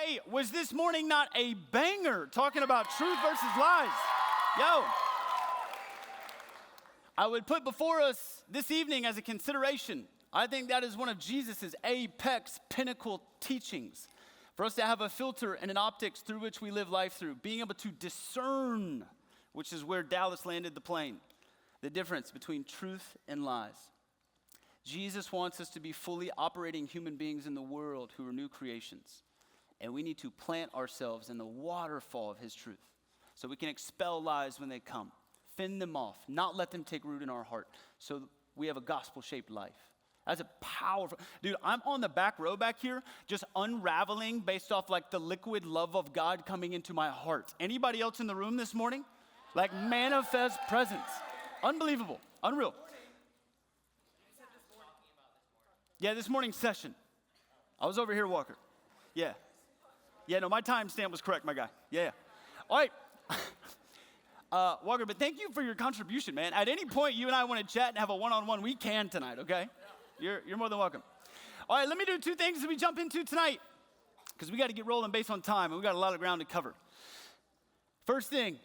Hey, was this morning not a banger talking about truth versus lies? Yo. I would put before us this evening as a consideration, I think that is one of Jesus's apex pinnacle teachings. For us to have a filter and an optics through which we live life through, being able to discern, which is where Dallas landed the plane, the difference between truth and lies. Jesus wants us to be fully operating human beings in the world who are new creations. And we need to plant ourselves in the waterfall of his truth so we can expel lies when they come, fend them off, not let them take root in our heart so we have a gospel-shaped life. That's a powerful, dude, I'm on the back row back here just unraveling based off like the liquid love of God coming into my heart. Anybody else in the room this morning? Like manifest presence. Unbelievable, unreal. Yeah, this morning's session. I was over here, Walker. Yeah. Yeah, no, my timestamp was correct, my guy. Yeah. All right. Walker, but thank you for your contribution, man. At any point you and I want to chat and have a one-on-one, we can tonight, okay? You're more than welcome. All right, let me do two things as we jump into tonight, because we got to get rolling based on time, and we got a lot of ground to cover. First thing,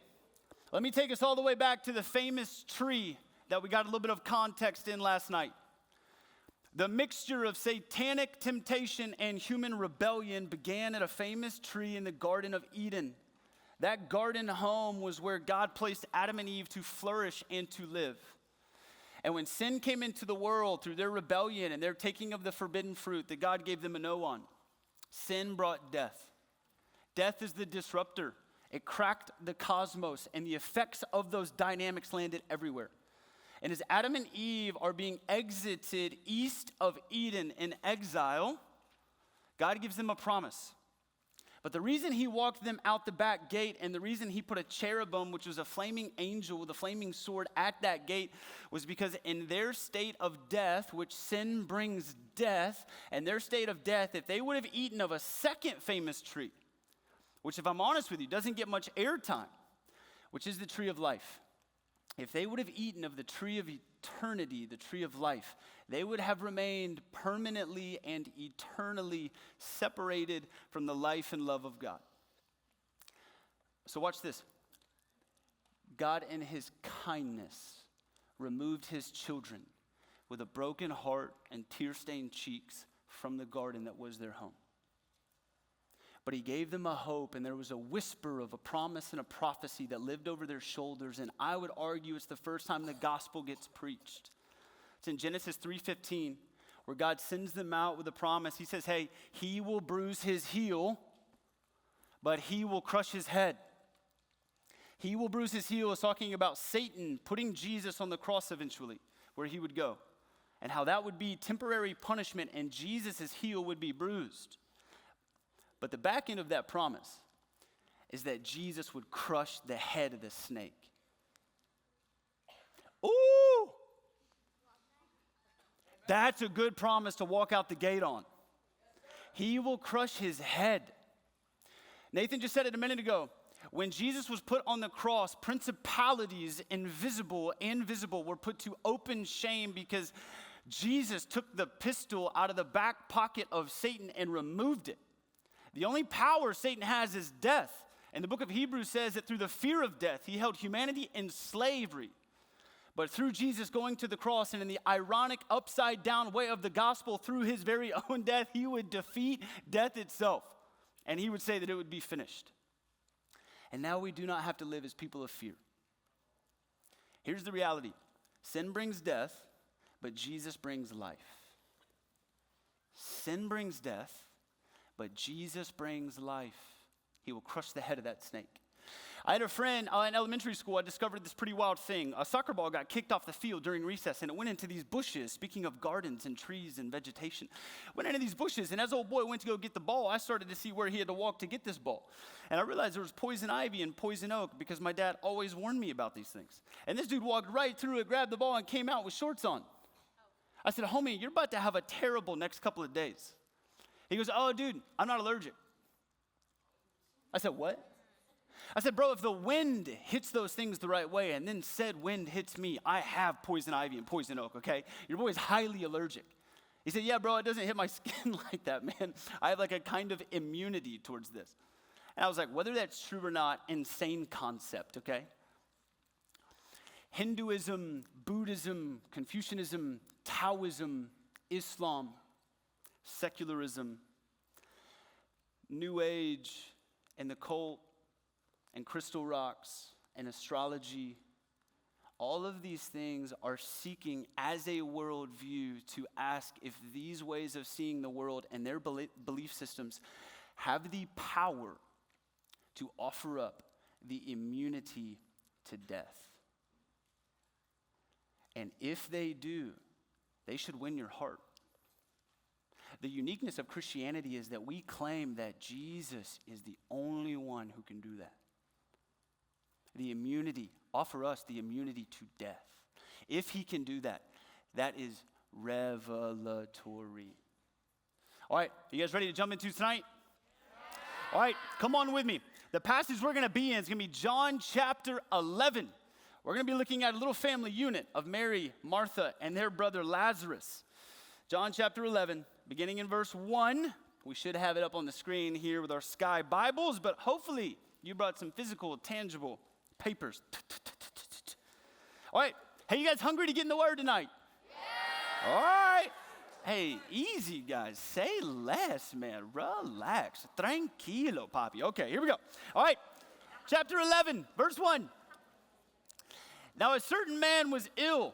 let me take us all the way back to the famous tree that we got a little bit of context in last night. The mixture of satanic temptation and human rebellion began at a famous tree in the Garden of Eden. That garden home was where God placed Adam and Eve to flourish and to live. And when sin came into the world through their rebellion and their taking of the forbidden fruit that God gave them a no on, sin brought death. Death is the disruptor. It cracked the cosmos, and the effects of those dynamics landed everywhere. And as Adam and Eve are being exited east of Eden in exile, God gives them a promise. But the reason he walked them out the back gate and the reason he put a cherubim, which was a flaming angel with a flaming sword at that gate, was because in their state of death, which sin brings death, and their state of death, if they would have eaten of a second famous tree, which if I'm honest with you, doesn't get much airtime, which is the tree of life. If they would have eaten of the tree of eternity, the tree of life, they would have remained permanently and eternally separated from the life and love of God. So watch this. God in his kindness removed his children with a broken heart and tear-stained cheeks from the garden that was their home. But he gave them a hope, and there was a whisper of a promise and a prophecy that lived over their shoulders, and I would argue it's the first time the gospel gets preached. It's in Genesis 3:15, where God sends them out with a promise. He says, hey, he will bruise his heel, but he will crush his head. He will bruise his heel is talking about Satan putting Jesus on the cross eventually, where he would go, and how that would be temporary punishment, and Jesus' heel would be bruised. But the back end of that promise is that Jesus would crush the head of the snake. Ooh! That's a good promise to walk out the gate on. He will crush his head. Nathan just said it a minute ago. When Jesus was put on the cross, principalities, invisible and visible, were put to open shame because Jesus took the pistol out of the back pocket of Satan and removed it. The only power Satan has is death. And the book of Hebrews says that through the fear of death, he held humanity in slavery. But through Jesus going to the cross and in the ironic upside down way of the gospel, through his very own death, he would defeat death itself. And he would say that it would be finished. And now we do not have to live as people of fear. Here's the reality. Sin brings death, but Jesus brings life. Sin brings death, but Jesus brings life. He will crush the head of that snake. I had a friend in elementary school. I discovered this pretty wild thing. A soccer ball got kicked off the field during recess, and it went into these bushes. Speaking of gardens and trees and vegetation, went into these bushes, and as old boy went to go get the ball, I started to see where he had to walk to get this ball. And I realized there was poison ivy and poison oak because my dad always warned me about these things. And this dude walked right through it, grabbed the ball, and came out with shorts on. I said, homie, you're about to have a terrible next couple of days. He goes, oh, dude, I'm not allergic. I said, what? I said, bro, if the wind hits those things the right way and then said wind hits me, I have poison ivy and poison oak, okay? Your boy is highly allergic. He said, yeah, bro, it doesn't hit my skin like that, man. I have like a kind of immunity towards this. And I was like, whether that's true or not, insane concept, okay? Hinduism, Buddhism, Confucianism, Taoism, Islam, secularism, New Age, and the cult, and crystal rocks, and astrology, all of these things are seeking as a worldview to ask if these ways of seeing the world and their belief systems have the power to offer up the immunity to death. And if they do, they should win your heart. The uniqueness of Christianity is that we claim that Jesus is the only one who can do that. The immunity, offer us the immunity to death. If he can do that, that is revelatory. All right, you guys ready to jump into tonight? All right, come on with me. The passage we're going to be in is going to be John chapter 11. We're going to be looking at a little family unit of Mary, Martha, and their brother Lazarus. John chapter 11, beginning in verse 1. We should have it up on the screen here with our Sky Bibles, but hopefully you brought some physical, tangible papers. All right. Hey, you guys hungry to get in the Word tonight? Yeah. All right. Hey, easy, guys. Say less, man. Relax. Tranquilo, papi. Okay, here we go. All right. Chapter 11, verse 1. Now a certain man was ill,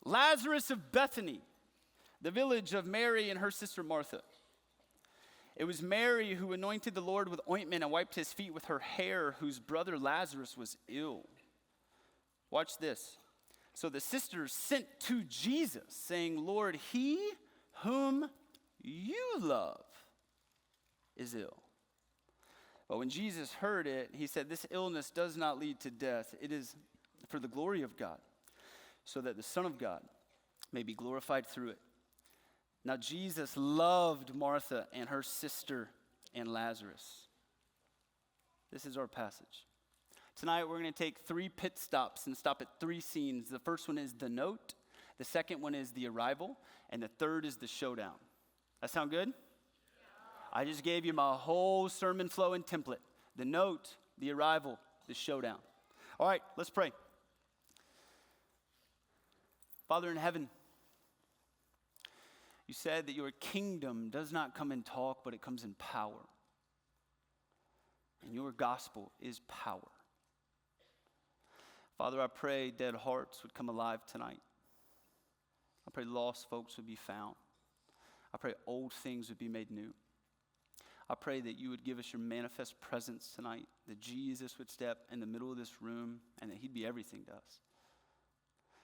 Lazarus of Bethany, the village of Mary and her sister Martha. It was Mary who anointed the Lord with ointment and wiped his feet with her hair, whose brother Lazarus was ill. Watch this. So the sisters sent to Jesus, saying, Lord, he whom you love is ill. But when Jesus heard it, he said, this illness does not lead to death. It is for the glory of God, so that the Son of God may be glorified through it. Now Jesus loved Martha and her sister and Lazarus. This is our passage. Tonight we're going to take 3 pit stops and stop at 3 scenes. The first one is the note, the second one is the arrival, and the third is the showdown. That sound good? Yeah. I just gave you my whole sermon flow and template. The note, the arrival, the showdown. All right, let's pray. Father in heaven, you said that your kingdom does not come in talk, but it comes in power. And your gospel is power. Father, I pray dead hearts would come alive tonight. I pray lost folks would be found. I pray old things would be made new. I pray that you would give us your manifest presence tonight, that Jesus would step in the middle of this room and that he'd be everything to us.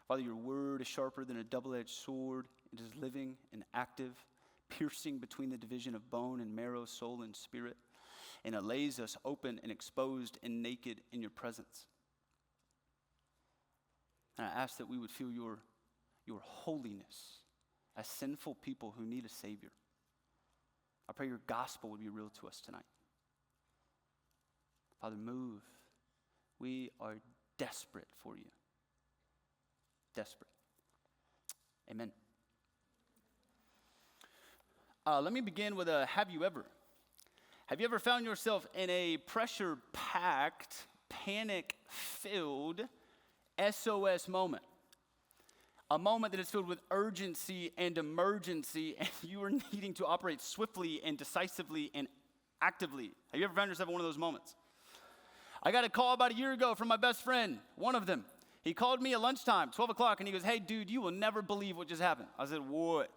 Father, your word is sharper than a double-edged sword. It is living and active, piercing between the division of bone and marrow, soul and spirit. And it lays us open and exposed and naked in your presence. And I ask that we would feel your holiness as sinful people who need a Savior. I pray your gospel would be real to us tonight. Father, move. We are desperate for you. Desperate. Amen. Let me begin with a have you ever? Have you ever found yourself in a pressure-packed, panic-filled SOS moment? A moment that is filled with urgency and emergency, and you are needing to operate swiftly and decisively and actively. Have you ever found yourself in one of those moments? I got a call about a year ago from my best friend, one of them. He called me at lunchtime, 12 o'clock, and he goes, hey, dude, you will never believe what just happened. I said, what?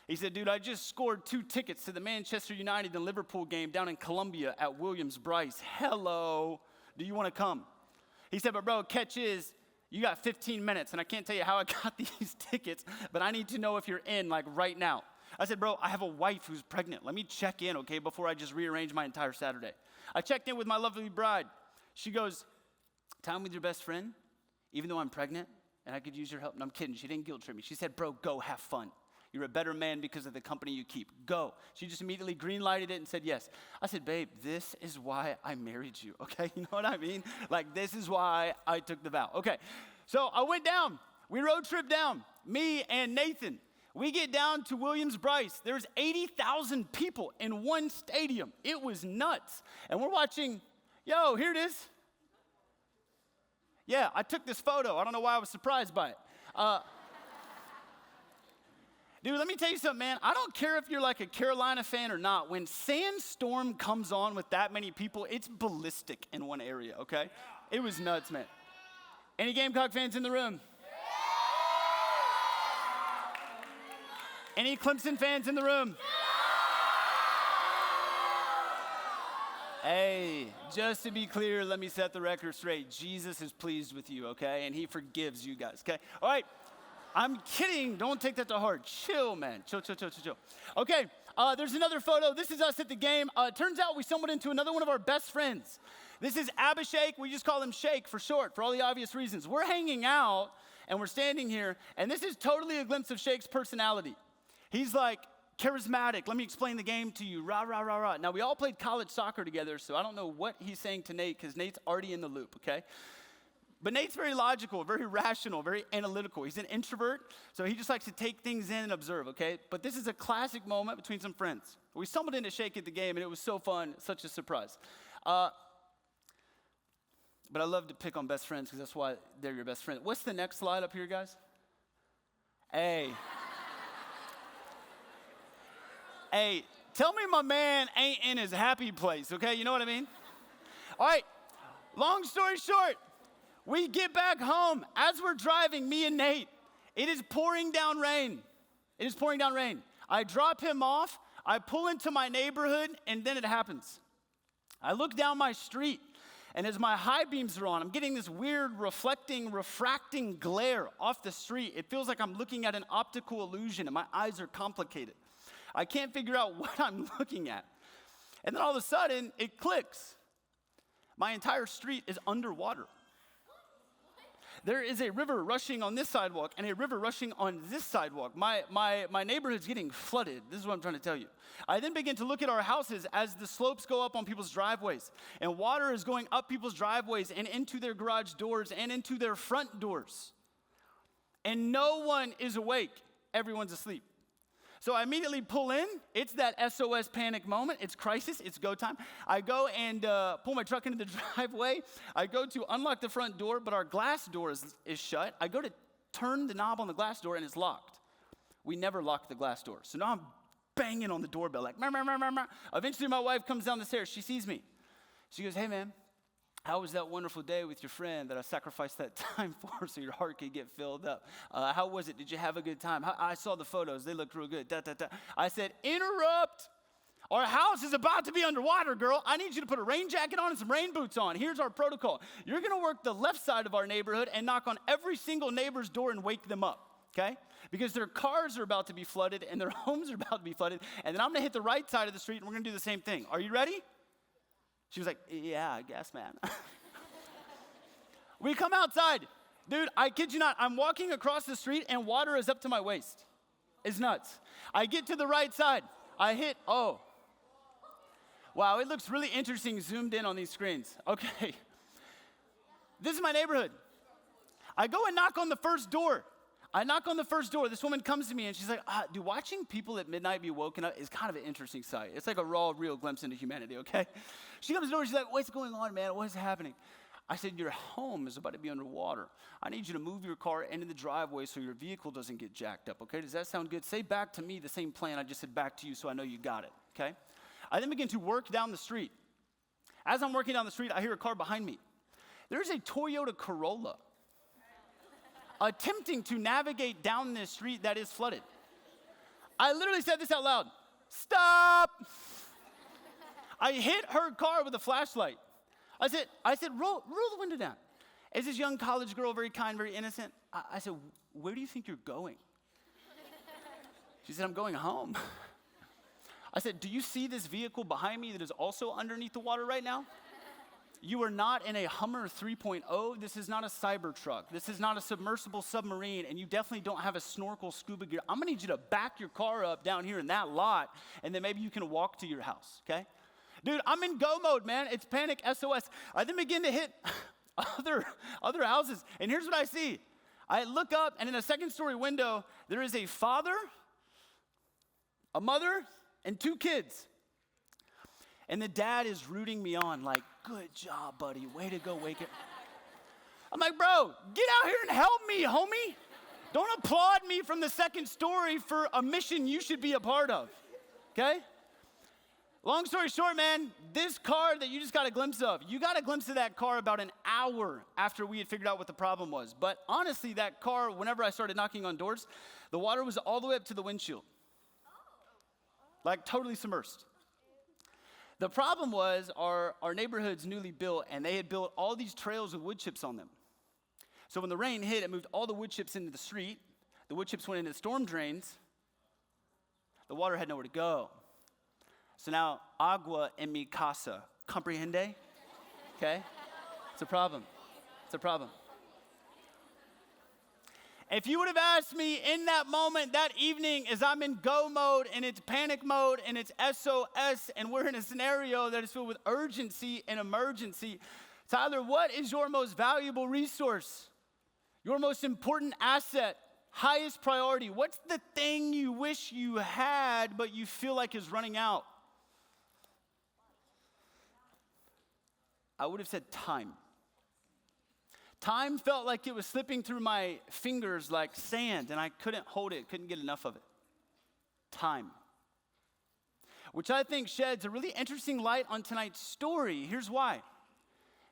He said, dude, I just scored 2 tickets to the Manchester United and Liverpool game down in Columbia at Williams-Brice. Hello, do you want to come? He said, but bro, catch is, you got 15 minutes, and I can't tell you how I got these tickets, but I need to know if you're in, like, right now. I said, bro, I have a wife who's pregnant. Let me check in, okay, before I just rearrange my entire Saturday. I checked in with my lovely bride. She goes, time with your best friend, even though I'm pregnant, and I could use your help. And I'm kidding. She didn't guilt trip me. She said, bro, go have fun. You're a better man because of the company you keep. Go. She just immediately green-lighted it and said yes. I said, babe, this is why I married you, okay? You know what I mean? Like, this is why I took the vow. Okay, so I went down. We road tripped down. Me and Nathan. We get down to Williams-Brice. There's 80,000 people in one stadium. It was nuts. And we're watching, yo, here it is. Yeah, I took this photo. I don't know why I was surprised by it. Dude, let me tell you something, man. I don't care if you're like a Carolina fan or not. When Sandstorm comes on with that many people, it's ballistic in one area, okay? It was nuts, man. Any Gamecock fans in the room? Any Clemson fans in the room? Hey, just to be clear, let me set the record straight. Jesus is pleased with you, okay? And he forgives you guys, okay? All right, I'm kidding. Don't take that to heart. Chill, man. Chill. Okay, there's another photo. This is us at the game. It turns out we stumbled into another one of our best friends. This is Abhishek. We just call him Shake for short, for all the obvious reasons. We're hanging out, and we're standing here, and this is totally a glimpse of Shake's personality. He's like charismatic. Let me explain the game to you. Rah, rah, rah, rah. Now, we all played college soccer together, so I don't know what he's saying to Nate because Nate's already in the loop, okay? But Nate's very logical, very rational, very analytical. He's an introvert, so he just likes to take things in and observe, okay? But this is a classic moment between some friends. We stumbled into Shake at the game, and it was so fun, such a surprise. But I love to pick on best friends because that's why they're your best friend. What's the next slide up here, guys? Hey. Hey, tell me my man ain't in his happy place, okay? You know what I mean? All right, long story short, we get back home. As we're driving, me and Nate, it is pouring down rain. I drop him off, I pull into my neighborhood, and then it happens. I look down my street, and as my high beams are on, I'm getting this weird refracting glare off the street. It feels like I'm looking at an optical illusion, and my eyes are complicated. I can't figure out what I'm looking at. And then all of a sudden, it clicks. My entire street is underwater. There is a river rushing on this sidewalk and a river rushing on this sidewalk. My neighborhood's getting flooded. This is what I'm trying to tell you. I then begin to look at our houses as the slopes go up on people's driveways. And water is going up people's driveways and into their garage doors and into their front doors. And no one is awake. Everyone's asleep. So I immediately pull in. It's that SOS panic moment. It's crisis. It's go time. I go and pull my truck into the driveway. I go to unlock the front door, but our glass door is shut. I go to turn the knob on the glass door, and it's locked. We never lock the glass door. So now I'm banging on the doorbell like, mer, mer, mer, mer, mer. Eventually my wife comes down the stairs. She sees me. She goes, hey, man. How was that wonderful day with your friend that I sacrificed that time for so your heart could get filled up? How was it? Did you have a good time? I saw the photos. They looked real good. I said, interrupt. Our house is about to be underwater, girl. I need you to put a rain jacket on and some rain boots on. Here's our protocol. You're going to work the left side of our neighborhood and knock on every single neighbor's door and wake them up, okay? Because their cars are about to be flooded and their homes are about to be flooded. And then I'm going to hit the right side of the street and we're going to do the same thing. Are you ready? She was like, yeah, I guess, man. We come outside. Dude, I kid you not, I'm walking across the street and water is up to my waist. It's nuts. I get to the right side. I hit, oh. Wow, it looks really interesting zoomed in on these screens. Okay. This is my neighborhood. I go and knock on the first door. This woman comes to me and she's like, dude, watching people at midnight be woken up is kind of an interesting sight. It's like a raw, real glimpse into humanity, okay? She comes to the door, she's like, what's going on, man? What is happening? I said, your home is about to be underwater. I need you to move your car into the driveway so your vehicle doesn't get jacked up, okay? Does that sound good? Say back to me the same plan I just said back to you so I know you got it, okay? I then begin to work down the street. As I'm working down the street, I hear a car behind me. There's a Toyota Corolla attempting to navigate down this street that is flooded. I literally said this out loud. Stop! I hit her car with a flashlight. I said, roll the window down. As this young college girl, very kind, very innocent, I said, where do you think you're going? She said, I'm going home. I said, do you see this vehicle behind me that is also underneath the water right now? You are not in a Hummer 3.0. This is not a Cybertruck. This is not a submersible submarine, and you definitely don't have a snorkel scuba gear. I'm gonna need you to back your car up down here in that lot, and then maybe you can walk to your house, okay? Dude, I'm in go mode, man. It's panic SOS. I then begin to hit other houses, and here's what I see. I look up, and in a second-story window, there is a father, a mother and 2 kids. And the dad is rooting me on, like, good job, buddy. Way to go, wake it. I'm like, bro, get out here and help me, homie. Don't applaud me from the 2nd story for a mission you should be a part of, okay? Long story short, man, this car that you just got a glimpse of, you got a glimpse of that car about an hour after we had figured out what the problem was. But honestly, that car, whenever I started knocking on doors, the water was all the way up to the windshield. Like totally submersed. The problem was our neighborhood's newly built, and they had built all these trails with wood chips on them. So when the rain hit, it moved all the wood chips into the street. The wood chips went into the storm drains. The water had nowhere to go. So now, agua en mi casa. Comprehende? Okay? It's a problem. It's a problem. If you would have asked me in that moment, that evening, as I'm in go mode, and it's panic mode, and it's SOS, and we're in a scenario that is filled with urgency and emergency, Tyler, what is your most valuable resource? Your most important asset? Highest priority? What's the thing you wish you had, but you feel like is running out? I would have said time. Time felt like it was slipping through my fingers like sand, and I couldn't hold it, couldn't get enough of it. Time. Which I think sheds a really interesting light on tonight's story. Here's why.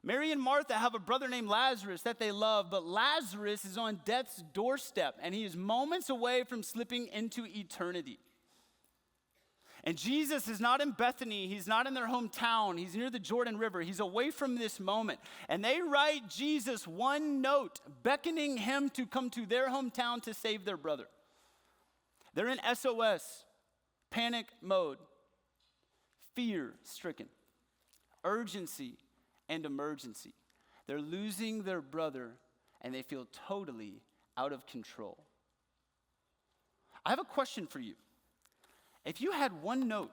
Mary and Martha have a brother named Lazarus that they love, but Lazarus is on death's doorstep, and he is moments away from slipping into eternity. And Jesus is not in Bethany. He's not in their hometown. He's near the Jordan River. He's away from this moment. And they write Jesus one note, beckoning him to come to their hometown to save their brother. They're in SOS, panic mode, fear-stricken, urgency and emergency. They're losing their brother, and they feel totally out of control. I have a question for you. If you had one note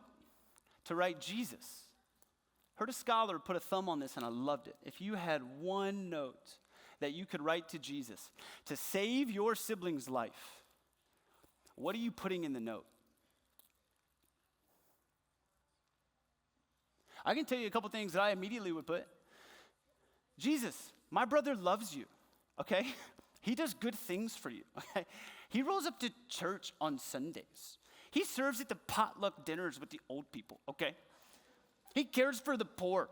to write Jesus, heard a scholar put a thumb on this and I loved it. If you had one note that you could write to Jesus to save your sibling's life, what are you putting in the note? I can tell you a couple things that I immediately would put. Jesus, my brother loves you, okay? He does good things for you, okay? He rolls up to church on Sundays. He serves at the potluck dinners with the old people, okay? He cares for the poor.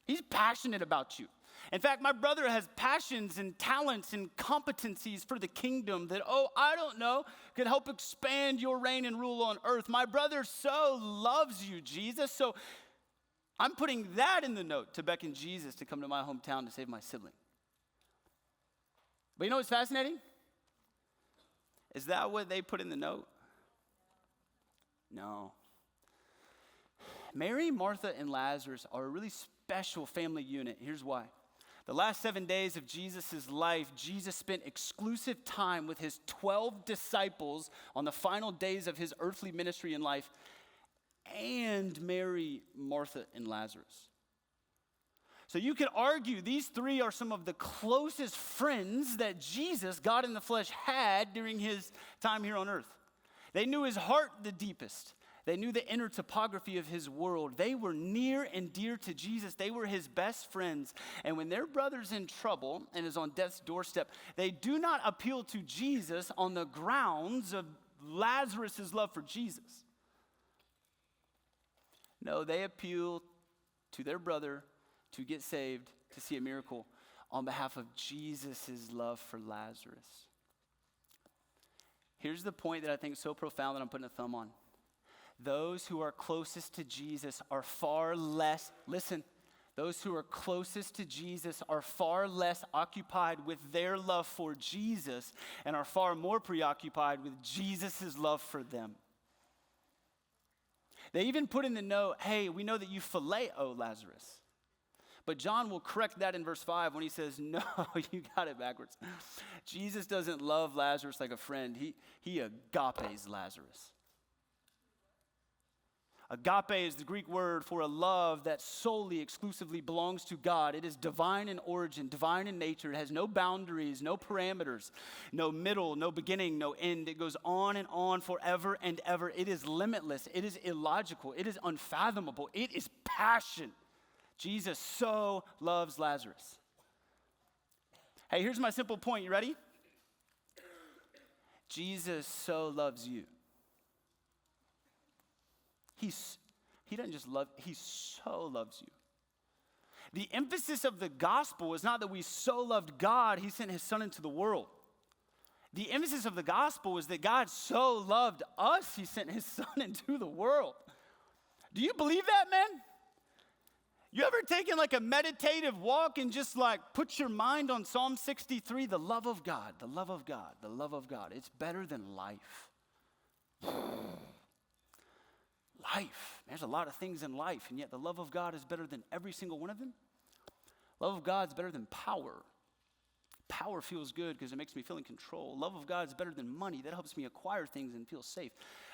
He's passionate about you. In fact, my brother has passions and talents and competencies for the kingdom that, I don't know, could help expand your reign and rule on earth. My brother so loves you, Jesus. So I'm putting that in the note to beckon Jesus to come to my hometown to save my sibling. But you know what's fascinating? Is that what they put in the note? No. Mary, Martha, and Lazarus are a really special family unit. Here's why. The last 7 days of Jesus' life, Jesus spent exclusive time with his 12 disciples on the final days of his earthly ministry and life, and Mary, Martha, and Lazarus. So you could argue these 3 are some of the closest friends that Jesus, God in the flesh, had during his time here on earth. They knew his heart the deepest. They knew the inner topography of his world. They were near and dear to Jesus. They were his best friends. And when their brother's in trouble and is on death's doorstep, they do not appeal to Jesus on the grounds of Lazarus' love for Jesus. No, they appeal to their brother to get saved, to see a miracle on behalf of Jesus' love for Lazarus. Here's the point that I think is so profound that I'm putting a thumb on. Those who are closest to Jesus are far less, those who are closest to Jesus are far less occupied with their love for Jesus and are far more preoccupied with Jesus' love for them. They even put in the note, hey, we know that you phileo Lazarus. But John will correct that in verse 5 when he says, no, you got it backwards. Jesus doesn't love Lazarus like a friend. He agapes Lazarus. Agape is the Greek word for a love that solely, exclusively belongs to God. It is divine in origin, divine in nature. It has no boundaries, no parameters, no middle, no beginning, no end. It goes on and on forever and ever. It is limitless. It is illogical. It is unfathomable. It is passion. Jesus so loves Lazarus. Hey, here's my simple point. You ready? Jesus so loves you. He doesn't just love, he so loves you. The emphasis of the gospel is not that we so loved God, he sent his son into the world. The emphasis of the gospel is that God so loved us, he sent his son into the world. Do you believe that, man? You ever taken like a meditative walk and just like put your mind on Psalm 63, the love of God, the love of God, the love of God. It's better than life. Life. There's a lot of things in life, and yet the love of God is better than every single one of them. Love of God is better than power. Power feels good because it makes me feel in control. Love of God is better than money. That helps me acquire things and feel safe.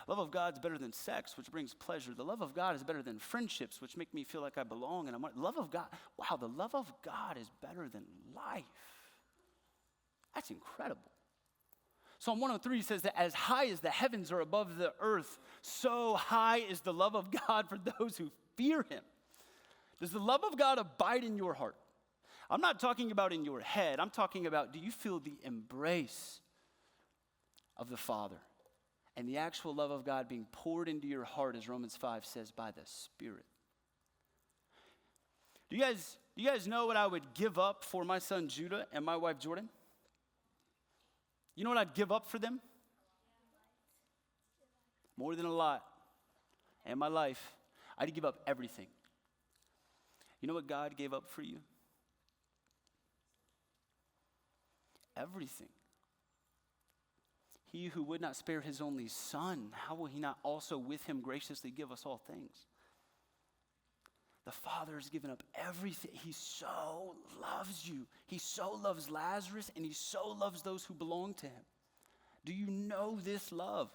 Love of God is better than sex, which brings pleasure. The love of God is better than friendships, which make me feel like I belong. And love of God, wow, the love of God is better than life. That's incredible. Psalm 103 says that as high as the heavens are above the earth, so high is the love of God for those who fear him. Does the love of God abide in your heart? I'm not talking about in your head. I'm talking about, do you feel the embrace of the Father and the actual love of God being poured into your heart, as Romans 5 says, by the Spirit? Do you guys know what I would give up for my son Judah and my wife Jordan? You know what I'd give up for them? More than a lot. And my life, I'd give up everything. You know what God gave up for you? Everything. He who would not spare his only son, how will he not also with him graciously give us all things? The Father has given up everything. He so loves you. He so loves Lazarus, and he so loves those who belong to him. Do you know this love?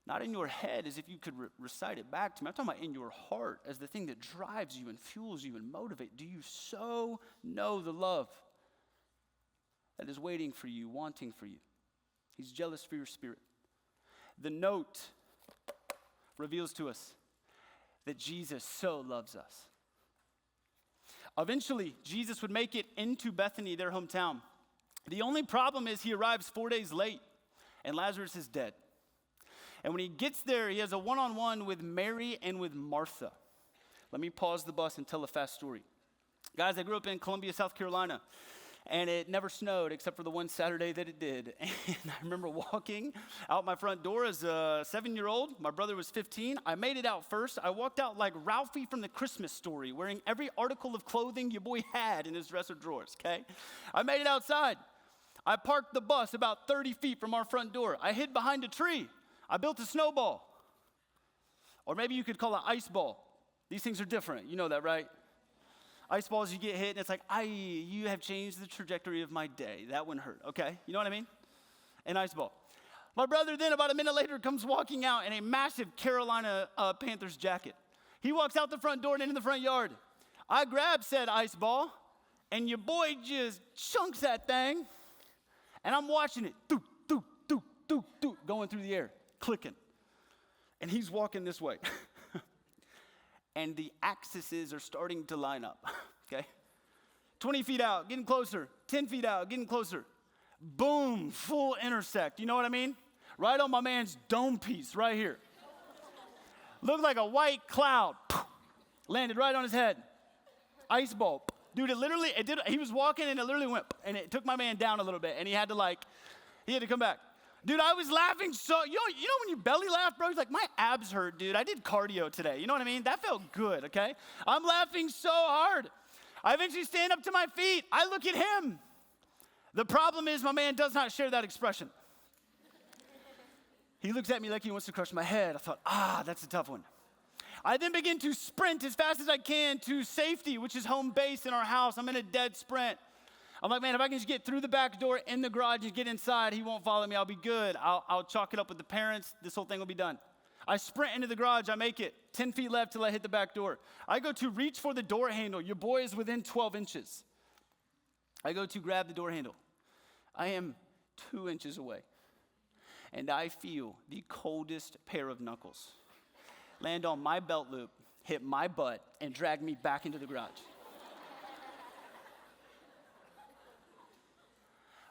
Not in your head as if you could recite it back to me. I'm talking about in your heart as the thing that drives you and fuels you and motivates. Do you so know the love that is waiting for you, wanting for you? He's jealous for your spirit. The note reveals to us that Jesus so loves us. Eventually, Jesus would make it into Bethany, their hometown. The only problem is he arrives 4 days late, and Lazarus is dead. And when he gets there, he has a one-on-one with Mary and with Martha. Let me pause the bus and tell a fast story. Guys, I grew up in Columbia, South Carolina. And it never snowed except for the one Saturday that it did. And I remember walking out my front door as a 7-year-old. My brother was 15. I made it out first. I walked out like Ralphie from the Christmas Story, wearing every article of clothing your boy had in his dresser drawers, okay? I made it outside. I parked the bus about 30 feet from our front door. I hid behind a tree. I built a snowball. Or maybe you could call it an ice ball. These things are different. You know that, right? Ice balls, you get hit, and it's like, you have changed the trajectory of my day. That one hurt, okay? You know what I mean? An ice ball. My brother then, about a minute later, comes walking out in a massive Carolina Panthers jacket. He walks out the front door and into the front yard. I grab said ice ball, and your boy just chunks that thing, and I'm watching it, doop, doop, doop, doop, doop, going through the air, clicking. And he's walking this way. And the axes are starting to line up, okay? 20 feet out, getting closer. 10 feet out, getting closer. Boom, full intersect. You know what I mean? Right on my man's dome piece right here. Looked like a white cloud. Landed right on his head. Ice ball. Dude, he was walking and it literally went, and it took my man down a little bit, and he had to come back. Dude, I was laughing so, you know when you belly laugh, bro? He's like, my abs hurt, dude. I did cardio today. You know what I mean? That felt good, okay? I'm laughing so hard. I eventually stand up to my feet. I look at him. The problem is my man does not share that expression. He looks at me like he wants to crush my head. I thought, that's a tough one. I then begin to sprint as fast as I can to safety, which is home base in our house. I'm in a dead sprint. I'm like, man, if I can just get through the back door in the garage and get inside, he won't follow me. I'll be good. I'll chalk it up with the parents. This whole thing will be done. I sprint into the garage. I make it 10 feet left till I hit the back door. I go to reach for the door handle. Your boy is within 12 inches. I go to grab the door handle. I am 2 inches away. And I feel the coldest pair of knuckles land on my belt loop, hit my butt, and drag me back into the garage.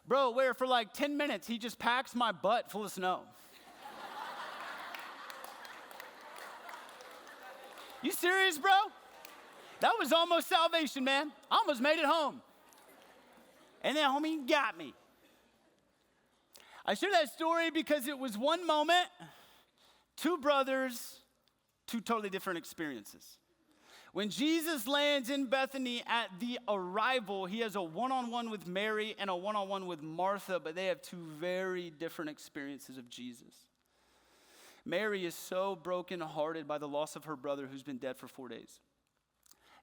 Bro, where for like 10 minutes, he just packs my butt full of snow. You serious, bro? That was almost salvation, man. I almost made it home. And then homie got me. I share that story because it was one moment, two brothers, two totally different experiences. When Jesus lands in Bethany at the arrival, he has a one-on-one with Mary and a one-on-one with Martha, but they have two very different experiences of Jesus. Mary is so brokenhearted by the loss of her brother who's been dead for 4 days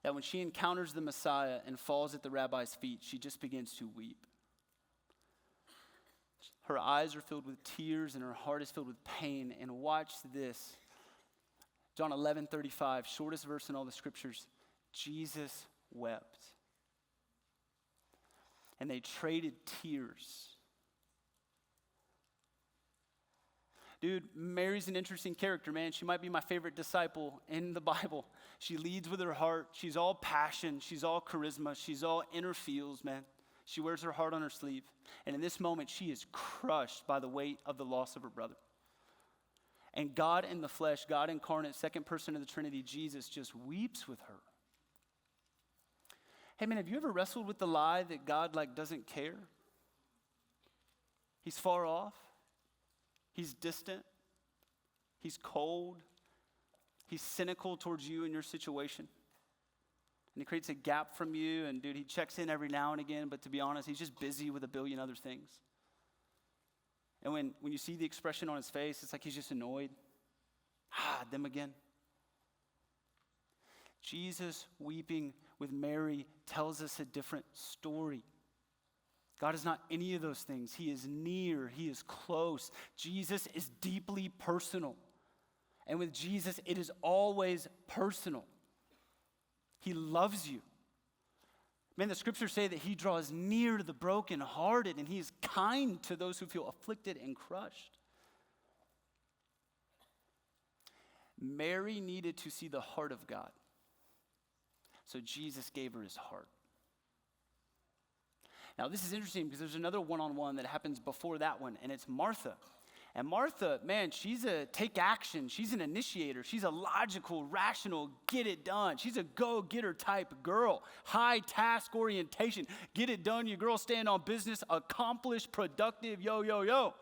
that when she encounters the Messiah and falls at the rabbi's feet, she just begins to weep. Her eyes are filled with tears and her heart is filled with pain. And watch this. John 11:35, shortest verse in all the scriptures. Jesus wept. And they traded tears. Dude, Mary's an interesting character, man. She might be my favorite disciple in the Bible. She leads with her heart. She's all passion. She's all charisma. She's all inner feels, man. She wears her heart on her sleeve. And in this moment, she is crushed by the weight of the loss of her brother. And God in the flesh, God incarnate, second person of the Trinity, Jesus, just weeps with her. Hey, man, have you ever wrestled with the lie that God, doesn't care? He's far off. He's distant. He's cold. He's cynical towards you and your situation. And he creates a gap from you. And dude, he checks in every now and again. But to be honest, he's just busy with a billion other things. And when you see the expression on his face, it's like he's just annoyed. Them again. Jesus weeping with Mary tells us a different story. God is not any of those things. He is near. He is close. Jesus is deeply personal. And with Jesus, it is always personal. He loves you. Man, the scriptures say that he draws near to the brokenhearted and he is kind to those who feel afflicted and crushed. Mary needed to see the heart of God. So Jesus gave her his heart. Now, this is interesting because there's another one-on-one that happens before that one, and it's Martha. And Martha, man, she's a take action. She's an initiator. She's a logical, rational, get it done. She's a go-getter type girl. High task orientation. Get it done, you girl, stand on business, accomplished, productive, yo.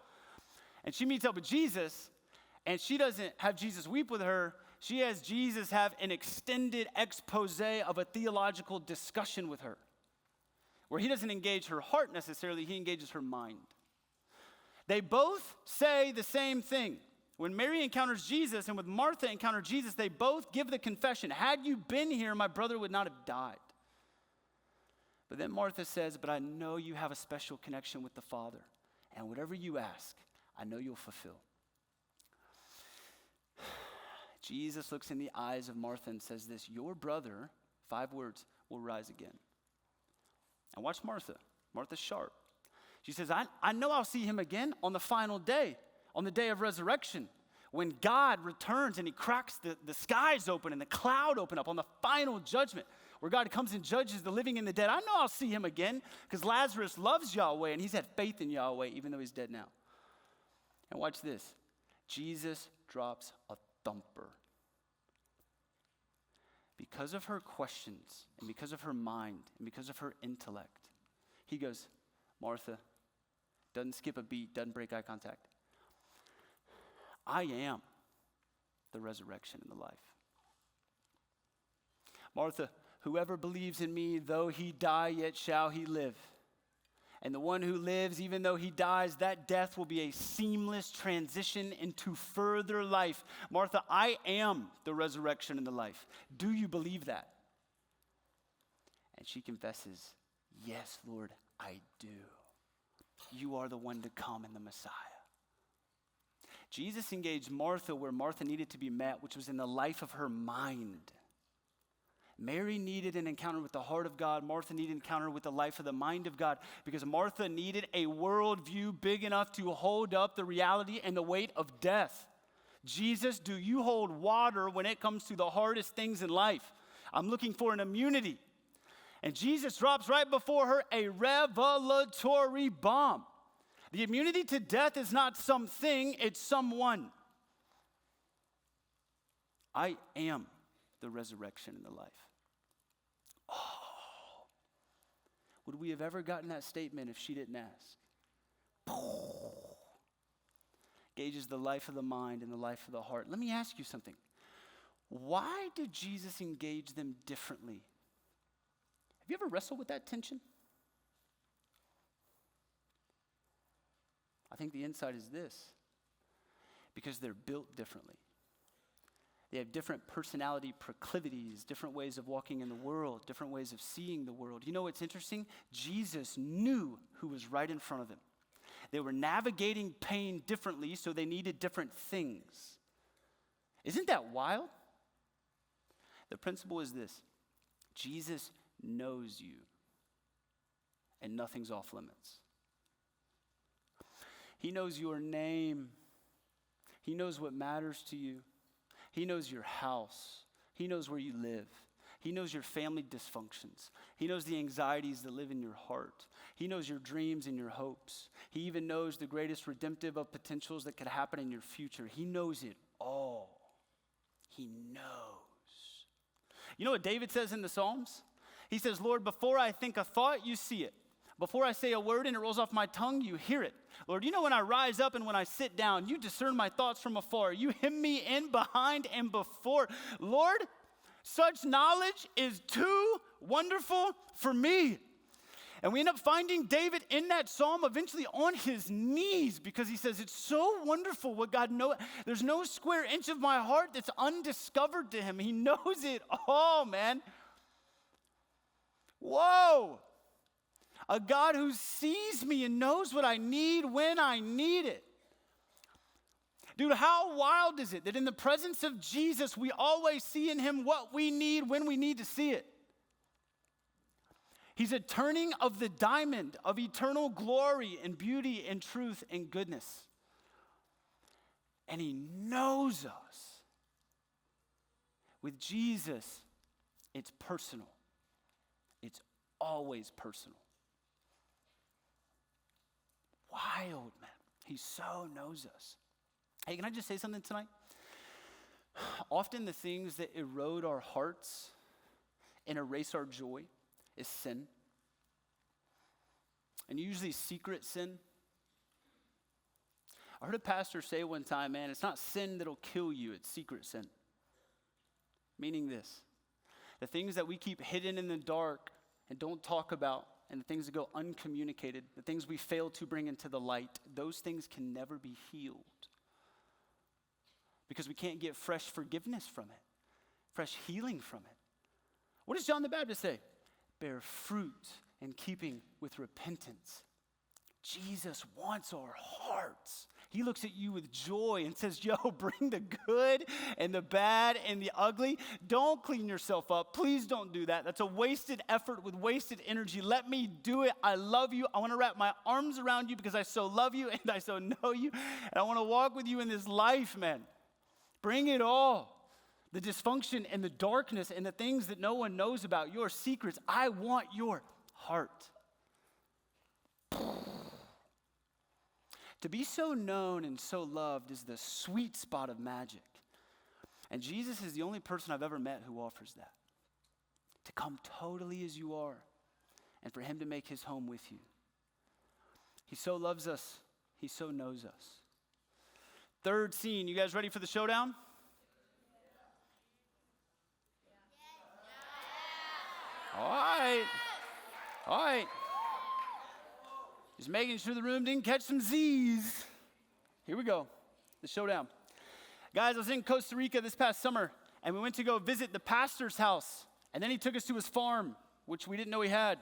And she meets up with Jesus, and she doesn't have Jesus weep with her. She has Jesus have an extended expose of a theological discussion with her, where he doesn't engage her heart necessarily, he engages her mind. They both say the same thing. When Mary encounters Jesus and when Martha encountered Jesus, they both give the confession, had you been here, my brother would not have died. But then Martha says, but I know you have a special connection with the Father, and whatever you ask, I know you'll fulfill. Jesus looks in the eyes of Martha and says this, your brother, 5 words, will rise again. And watch Martha. Martha's sharp. She says, I know I'll see him again on the final day, on the day of resurrection, when God returns and he cracks the skies open and the cloud open up on the final judgment, where God comes and judges the living and the dead. I know I'll see him again because Lazarus loves Yahweh and he's had faith in Yahweh even though he's dead now. And watch this. Jesus drops a thumper. Because of her questions and because of her mind and because of her intellect, he goes, Martha, doesn't skip a beat, doesn't break eye contact. I am the resurrection and the life. Martha, whoever believes in me, though he die, yet shall he live. And the one who lives, even though he dies, that death will be a seamless transition into further life. Martha, I am the resurrection and the life. Do you believe that? And she confesses, yes, Lord, I do. You are the one to come in the Messiah. Jesus engaged Martha where Martha needed to be met, which was in the life of her mind. Mary needed an encounter with the heart of God. Martha needed an encounter with the life of the mind of God, because Martha needed a worldview big enough to hold up the reality and the weight of death. Jesus, do you hold water when it comes to the hardest things in life? I'm looking for an immunity. And Jesus drops right before her a revelatory bomb. The immunity to death is not something, it's someone. I am the resurrection and the life. Oh, would we have ever gotten that statement if she didn't ask? Gauges the life of the mind and the life of the heart. Let me ask you something. Why did Jesus engage them differently? Have you ever wrestled with that tension? I think the insight is this: because they're built differently. They have different personality proclivities, different ways of walking in the world, different ways of seeing the world. You know what's interesting? Jesus knew who was right in front of him. They were navigating pain differently, so they needed different things. Isn't that wild? The principle is this: Jesus knows you, and nothing's off limits. He knows your name. He knows what matters to you. He knows your house. He knows where you live. He knows your family dysfunctions. He knows the anxieties that live in your heart. He knows your dreams and your hopes. He even knows the greatest redemptive of potentials that could happen in your future. He knows it all. He knows. You know what David says in the Psalms? He says, Lord, before I think a thought, you see it. Before I say a word and it rolls off my tongue, you hear it. Lord, you know when I rise up and when I sit down, you discern my thoughts from afar. You hem me in behind and before. Lord, such knowledge is too wonderful for me. And we end up finding David in that psalm eventually on his knees, because he says, it's so wonderful what God knows. There's no square inch of my heart that's undiscovered to him. He knows it all, man. Whoa. A God who sees me and knows what I need when I need it. Dude, how wild is it that in the presence of Jesus, we always see in him what we need when we need to see it? He's a turning of the diamond of eternal glory and beauty and truth and goodness. And he knows us. With Jesus, it's personal. It's always personal. Wild, man. He so knows us. Hey, can I just say something tonight? Often the things that erode our hearts and erase our joy is sin. And usually secret sin. I heard a pastor say one time, man, it's not sin that'll kill you, it's secret sin. Meaning this: the things that we keep hidden in the dark and don't talk about, and the things that go uncommunicated, the things we fail to bring into the light, those things can never be healed. Because we can't get fresh forgiveness from it, fresh healing from it. What does John the Baptist say? Bear fruit in keeping with repentance. Jesus wants our hearts. He looks at you with joy and says, yo, bring the good and the bad and the ugly. Don't clean yourself up. Please don't do that. That's a wasted effort with wasted energy. Let me do it. I love you. I want to wrap my arms around you because I so love you and I so know you. And I want to walk with you in this life, man. Bring it all. The dysfunction and the darkness and the things that no one knows about, your secrets. I want your heart. To be so known and so loved is the sweet spot of magic. And Jesus is the only person I've ever met who offers that. To come totally as you are and for him to make his home with you. He so loves us. He so knows us. Third scene. You guys ready for the showdown? All right. All right. Just making sure the room didn't catch some Z's. Here we go, the showdown. Guys, I was in Costa Rica this past summer, and we went to go visit the pastor's house. And then he took us to his farm, which we didn't know he had.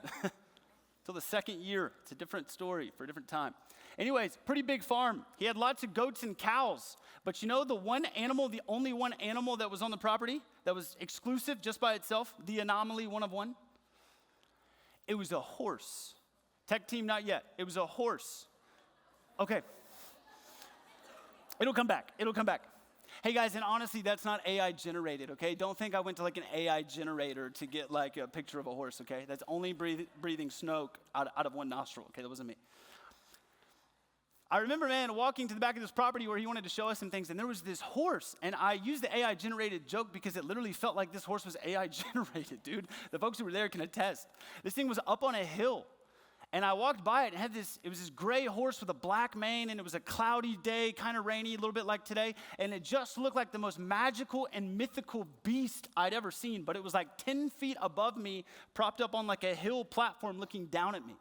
till the second year. It's a different story for a different time. Anyways, pretty big farm. He had lots of goats and cows. But you know the one animal, the only one animal that was on the property that was exclusive just by itself, the anomaly, one of one? It was a horse. Tech team, not yet. It was a horse. Okay. It'll come back. It'll come back. Hey guys, and honestly, that's not AI generated, okay? Don't think I went to like an AI generator to get like a picture of a horse, okay? That's only breathing smoke out of one nostril, okay? That wasn't me. I remember, man, walking to the back of this property where he wanted to show us some things, and there was this horse, and I used the AI-generated joke because it literally felt like this horse was AI-generated, dude. The folks who were there can attest. This thing was up on a hill, and I walked by it, and it was this gray horse with a black mane, and it was a cloudy day, kind of rainy, a little bit like today, and it just looked like the most magical and mythical beast I'd ever seen, but it was like 10 feet above me, propped up on like a hill platform looking down at me.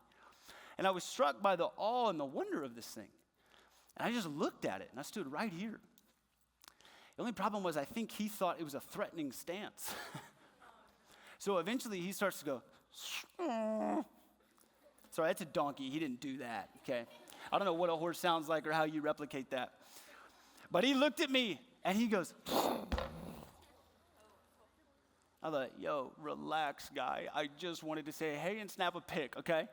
And I was struck by the awe and the wonder of this thing. And I just looked at it, and I stood right here. The only problem was I think he thought it was a threatening stance. So eventually he starts to go, sorry, that's a donkey. He didn't do that, okay? I don't know what a horse sounds like or how you replicate that. But he looked at me, and he goes, I thought, yo, relax, guy. I just wanted to say hey and snap a pic, okay?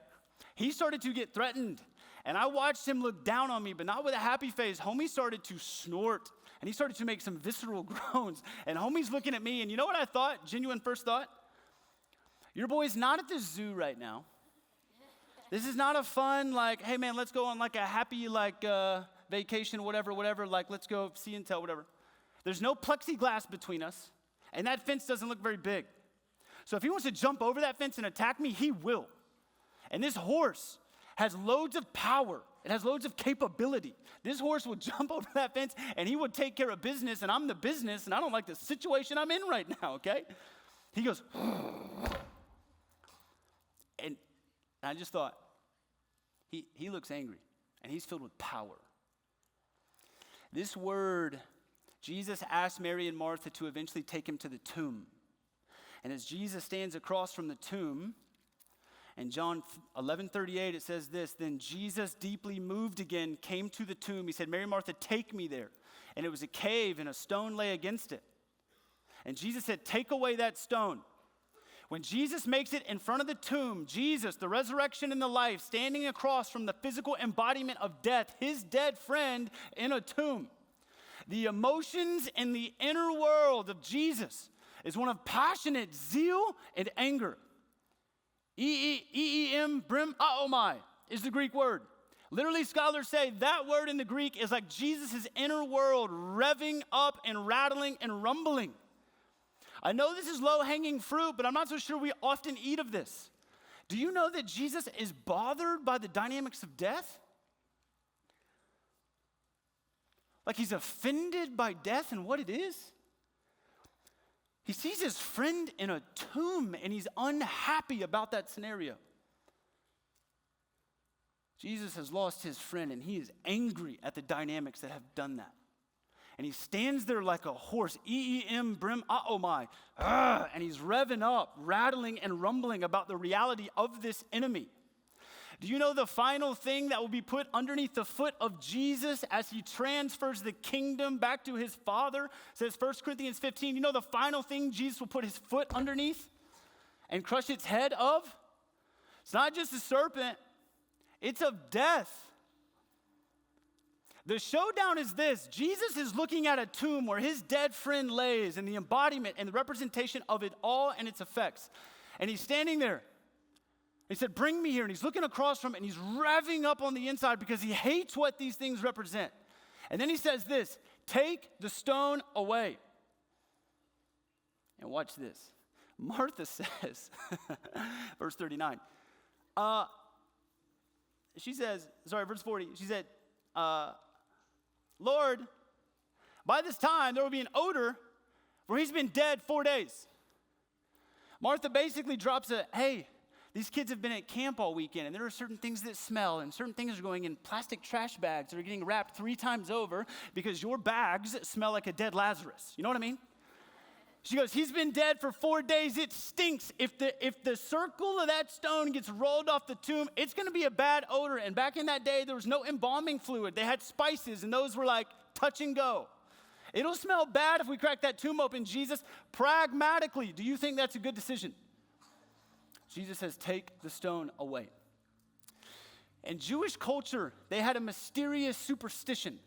He started to get threatened. And I watched him look down on me, but not with a happy face. Homie started to snort, and he started to make some visceral groans. And homie's looking at me, and you know what I thought? Genuine first thought? Your boy's not at the zoo right now. This is not a fun, like, hey, man, let's go on, like, a happy, like, vacation, whatever, like, let's go see and tell, whatever. There's no plexiglass between us, and that fence doesn't look very big. So if he wants to jump over that fence and attack me, he will. And this horse has loads of power. It has loads of capability. This horse will jump over that fence, and he would take care of business, and I'm the business, and I don't like the situation I'm in right now, okay? He goes, and I just thought, he looks angry, and he's filled with power. This word, Jesus asked Mary and Martha to eventually take him to the tomb. And as Jesus stands across from the tomb, in John 11:38, it says this, then Jesus, deeply moved again, came to the tomb. He said, Mary, Martha, take me there. And it was a cave, and a stone lay against it. And Jesus said, take away that stone. When Jesus makes it in front of the tomb, Jesus, the resurrection and the life, standing across from the physical embodiment of death, his dead friend in a tomb. The emotions in the inner world of Jesus is one of passionate zeal and anger. Brim aomai is the Greek word. Literally, scholars say that word in the Greek is like Jesus' inner world revving up and rattling and rumbling. I know this is low-hanging fruit, but I'm not so sure we often eat of this. Do you know that Jesus is bothered by the dynamics of death? Like he's offended by death and what it is? He sees his friend in a tomb, and he's unhappy about that scenario. Jesus has lost his friend, and he is angry at the dynamics that have done that. And he stands there like a horse, brim aomai, and he's revving up, rattling and rumbling about the reality of this enemy. Do you know the final thing that will be put underneath the foot of Jesus as he transfers the kingdom back to his Father? It says 1 Corinthians 15, you know the final thing Jesus will put his foot underneath and crush its head of? It's not just a serpent, it's of death. The showdown is this. Jesus is looking at a tomb where his dead friend lays, and the embodiment and the representation of it all and its effects. And he's standing there. He said, bring me here. And he's looking across from it, and he's revving up on the inside because he hates what these things represent. And then he says this, take the stone away. And watch this. Martha says, verse 39, verse 40, she said, Lord, by this time there will be an odor, for he's been dead 4 days. Martha basically drops hey, these kids have been at camp all weekend, and there are certain things that smell, and certain things are going in plastic trash bags that are getting wrapped 3 times over because your bags smell like a dead Lazarus. You know what I mean? She goes, he's been dead for 4 days. It stinks. If the circle of that stone gets rolled off the tomb, it's going to be a bad odor. And back in that day, there was no embalming fluid. They had spices, and those were like touch and go. It'll smell bad if we crack that tomb open. Jesus, pragmatically, do you think that's a good decision? Jesus says, take the stone away. In Jewish culture, they had a mysterious superstition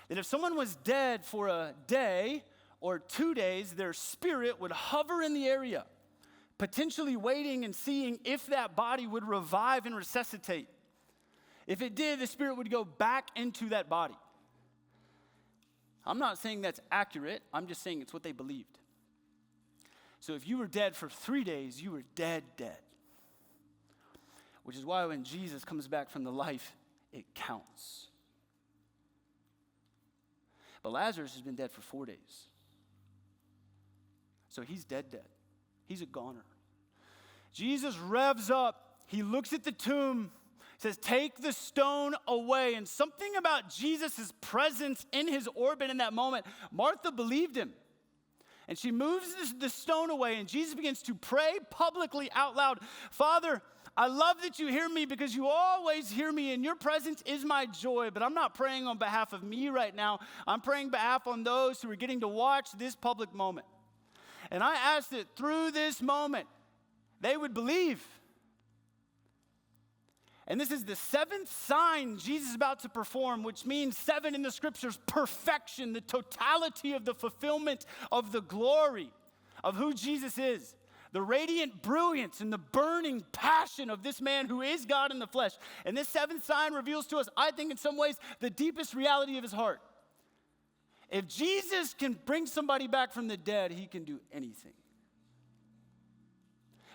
that if someone was dead for a day or 2 days, their spirit would hover in the area, potentially waiting and seeing if that body would revive and resuscitate. If it did, the spirit would go back into that body. I'm not saying that's accurate. I'm just saying it's what they believed. So if you were dead for 3 days, you were dead. Which is why when Jesus comes back from the life, it counts. But Lazarus has been dead for 4 days. So he's dead. He's a goner. Jesus revs up. He looks at the tomb, says, take the stone away. And something about Jesus' presence in his orbit in that moment, Martha believed him. And she moves the stone away, and Jesus begins to pray publicly out loud, Father, I love that you hear me because you always hear me, and your presence is my joy. But I'm not praying on behalf of me right now. I'm praying behalf on those who are getting to watch this public moment. And I ask that through this moment, they would believe. And this is the 7th sign Jesus is about to perform, which means 7 in the scriptures, perfection, the totality of the fulfillment of the glory of who Jesus is. The radiant brilliance and the burning passion of this man who is God in the flesh. And this 7th sign reveals to us, I think in some ways, the deepest reality of his heart. If Jesus can bring somebody back from the dead, he can do anything.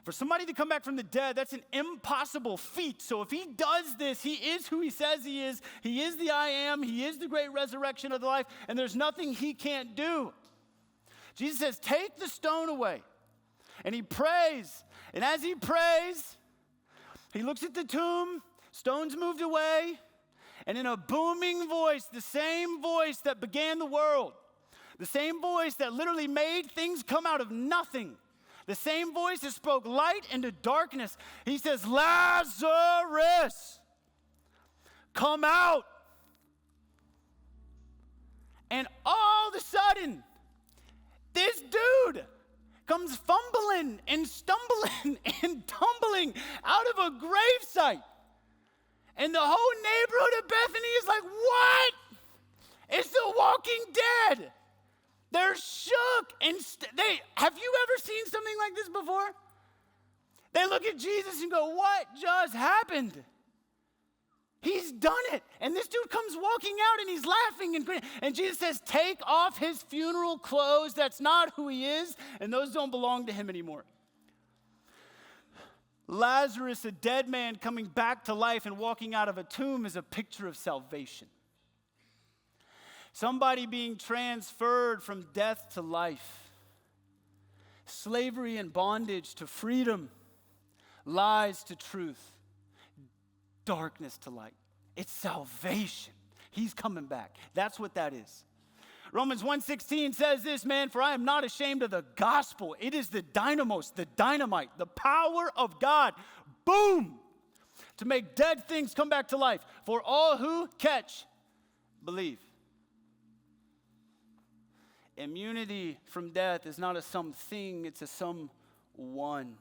For somebody to come back from the dead, that's an impossible feat. So if he does this, he is who he says he is. He is the I am. He is the great resurrection of the life. And there's nothing he can't do. Jesus says, take the stone away. And he prays. And as he prays, he looks at the tomb. Stone's moved away. And in a booming voice, the same voice that began the world, the same voice that literally made things come out of nothing, the same voice that spoke light into darkness, he says, Lazarus, come out. And all of a sudden, this dude comes fumbling and stumbling and tumbling out of a gravesite. And the whole neighborhood of Bethany is like, what? It's the Walking Dead. They're shook. And have you ever seen something like this before? They look at Jesus and go, what just happened? He's done it. And this dude comes walking out and he's laughing and grinning. And Jesus says, take off his funeral clothes. That's not who he is. And those don't belong to him anymore. Lazarus, a dead man coming back to life and walking out of a tomb, is a picture of salvation. Somebody being transferred from death to life, slavery and bondage to freedom, lies to truth, darkness to light. It's salvation. He's coming back. That's what that is. Romans 1:16 says this, man, for I am not ashamed of the gospel. It is the dynamos, the dynamite, the power of God, boom, to make dead things come back to life. For all who catch, believe. Immunity from death is not a something, it's a someone.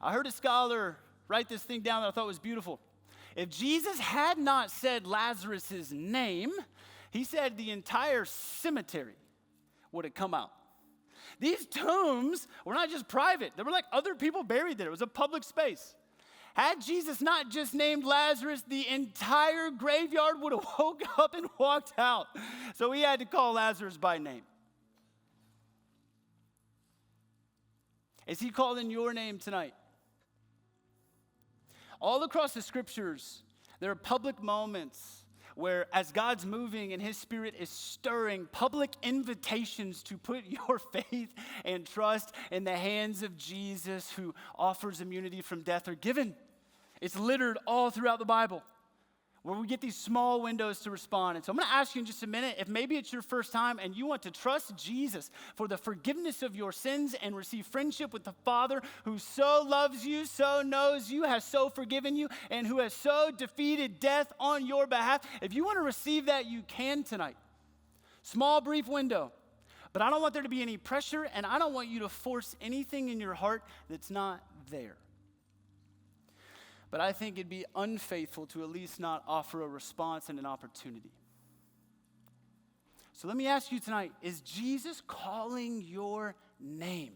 I heard a scholar write this thing down that I thought was beautiful. If Jesus had not said Lazarus' name, he said the entire cemetery would have come out. These tombs were not just private. There were like other people buried there. It was a public space. Had Jesus not just named Lazarus, the entire graveyard would have woke up and walked out. So he had to call Lazarus by name. Is he calling your name tonight? All across the scriptures, there are public moments where as God's moving and his spirit is stirring, public invitations to put your faith and trust in the hands of Jesus who offers immunity from death are given. It's littered all throughout the Bible. where we get these small windows to respond. And so I'm going to ask you in just a minute, if maybe it's your first time and you want to trust Jesus for the forgiveness of your sins and receive friendship with the Father who so loves you, so knows you, has so forgiven you, and who has so defeated death on your behalf. If you want to receive that, you can tonight. Small, brief window. But I don't want there to be any pressure, and I don't want you to force anything in your heart that's not there. But I think it'd be unfaithful to at least not offer a response and an opportunity. So let me ask you tonight, is Jesus calling your name?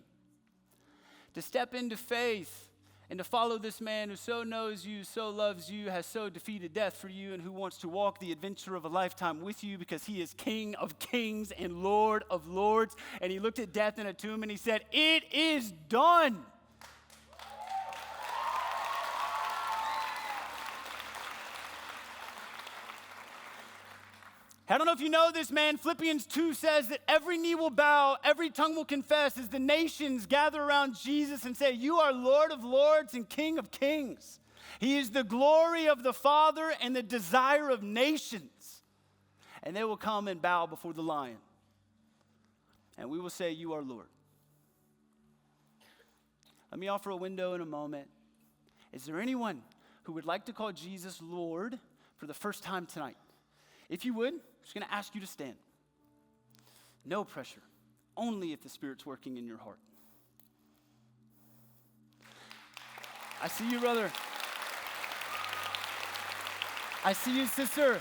To step into faith and to follow this man who so knows you, so loves you, has so defeated death for you, and who wants to walk the adventure of a lifetime with you because he is King of kings and Lord of lords. And he looked at death in a tomb and he said, "It is done." I don't know if you know this, man. Philippians 2 says that every knee will bow, every tongue will confess as the nations gather around Jesus and say, "You are Lord of lords and King of kings." He is the glory of the Father and the desire of nations. And they will come and bow before the Lion. And we will say, "You are Lord." Let me offer a window in a moment. Is there anyone who would like to call Jesus Lord for the first time tonight? If you would, I'm just going to ask you to stand. No pressure, only if the Spirit's working in your heart. I see you, brother. I see you, sister.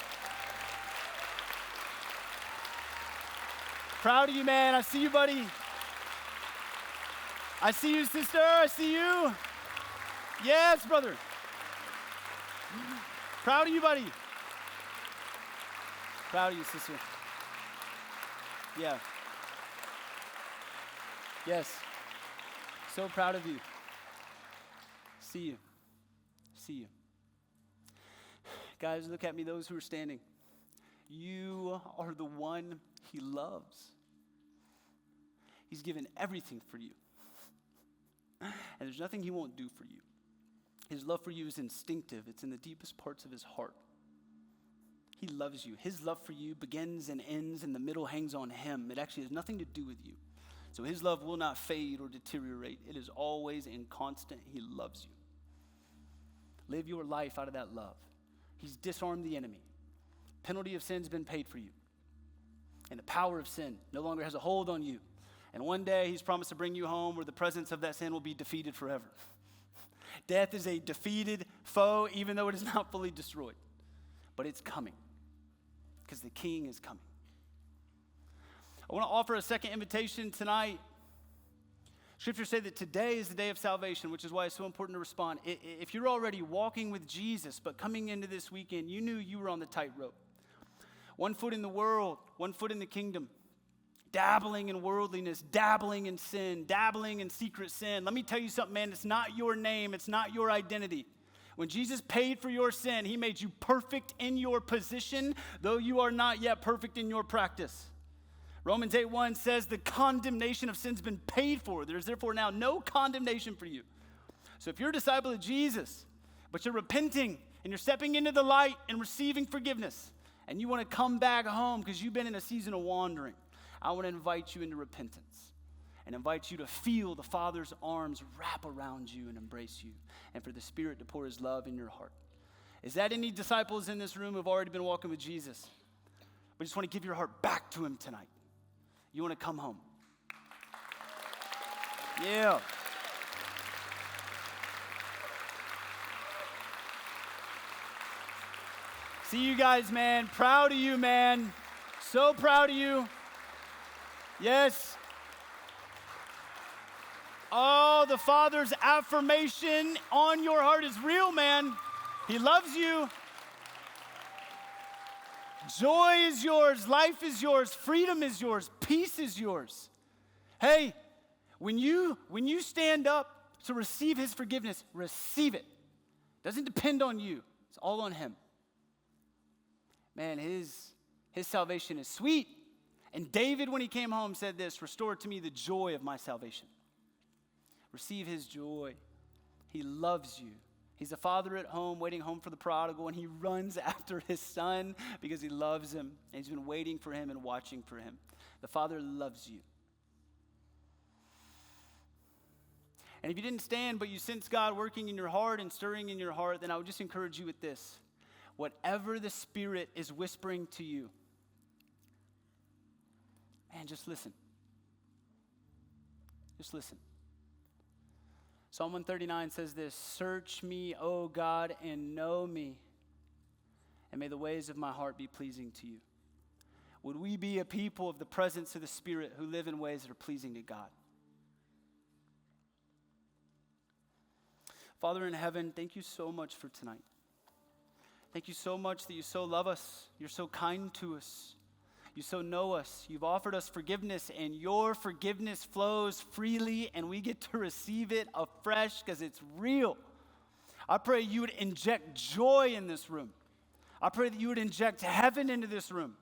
Proud of you, man. I see you, buddy. I see you, sister. I see you. Yes, brother. Proud of you, buddy. Proud of you, sister. Yeah. Yes. So proud of you. See you. See you. Guys, look at me, those who are standing. You are the one he loves. He's given everything for you. And there's nothing he won't do for you. His love for you is instinctive. It's in the deepest parts of his heart. He loves you. His love for you begins and ends, and the middle hangs on him. It actually has nothing to do with you. So his love will not fade or deteriorate. It is always and constant. He loves you. Live your life out of that love. He's disarmed the enemy. Penalty of sin's been paid for you. And the power of sin no longer has a hold on you. And one day he's promised to bring you home where the presence of that sin will be defeated forever. Death is a defeated foe, even though it is not fully destroyed. But it's coming. Because the King is coming. I want to offer a second invitation tonight. Scriptures say that today is the day of salvation, which is why it's so important to respond. If you're already walking with Jesus, but coming into this weekend, you knew you were on the tightrope. One foot in the world, one foot in the kingdom. Dabbling in worldliness, dabbling in sin, dabbling in secret sin. Let me tell you something, man. It's not your name. It's not your identity. When Jesus paid for your sin, he made you perfect in your position, though you are not yet perfect in your practice. Romans 8:1 says the condemnation of sin's been paid for. There's therefore now no condemnation for you. So if you're a disciple of Jesus, but you're repenting and you're stepping into the light and receiving forgiveness, and you want to come back home because you've been in a season of wandering, I want to invite you into repentance and invite you to feel the Father's arms wrap around you and embrace you, and for the Spirit to pour his love in your heart. Is that any disciples in this room who have already been walking with Jesus, but just want to give your heart back to him tonight? You want to come home? Yeah. See you guys, man. Proud of you, man. So proud of you. Yes. Oh, the Father's affirmation on your heart is real, man. He loves you. Joy is yours. Life is yours. Freedom is yours. Peace is yours. Hey, when you stand up to receive his forgiveness, receive it. Doesn't depend on you. It's all on him. Man, his salvation is sweet. And David, when he came home, said this: "Restore to me the joy of my salvation." Receive his joy. He loves you. He's a father at home, waiting home for the prodigal, and he runs after his son because he loves him, and he's been waiting for him and watching for him. The Father loves you. And if you didn't stand, but you sense God working in your heart and stirring in your heart, then I would just encourage you with this. Whatever the Spirit is whispering to you, man, just listen. Just listen. Psalm 139 says this, "Search me, O God, and know me, and may the ways of my heart be pleasing to you." Would we be a people of the presence of the Spirit who live in ways that are pleasing to God? Father in heaven, thank you so much for tonight. Thank you so much that you so love us. You're so kind to us. You so know us. You've offered us forgiveness, and your forgiveness flows freely, and we get to receive it afresh because it's real. I pray you would inject joy in this room. I pray that you would inject heaven into this room.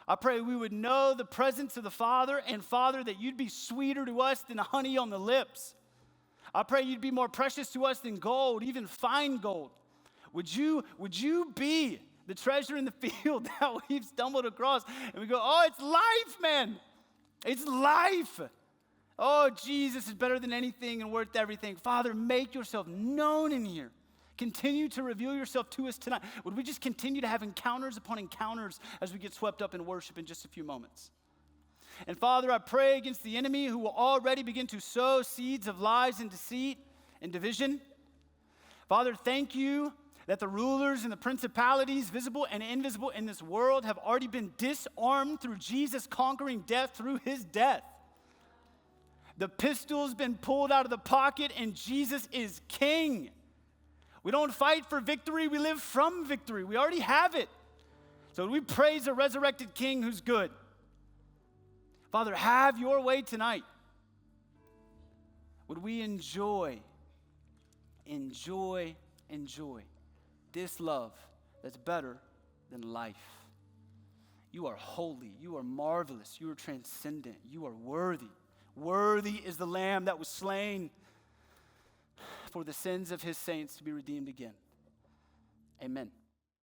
I pray we would know the presence of the Father, and Father, that you'd be sweeter to us than honey on the lips. I pray you'd be more precious to us than gold, even fine gold. Would you be the treasure in the field that we've stumbled across? And we go, oh, it's life, man. It's life. Oh, Jesus is better than anything and worth everything. Father, make yourself known in here. Continue to reveal yourself to us tonight. Would we just continue to have encounters upon encounters as we get swept up in worship in just a few moments? And Father, I pray against the enemy who will already begin to sow seeds of lies and deceit and division. Father, thank you that the rulers and the principalities, visible and invisible in this world, have already been disarmed through Jesus conquering death through his death. The pistol's been pulled out of the pocket, and Jesus is king. We don't fight for victory, we live from victory. We already have it. So we praise a resurrected king who's good. Father, have your way tonight. Would we enjoy this love that's better than life? You are holy. You are marvelous. You are transcendent. You are worthy. Worthy is the Lamb that was slain for the sins of his saints to be redeemed again. Amen.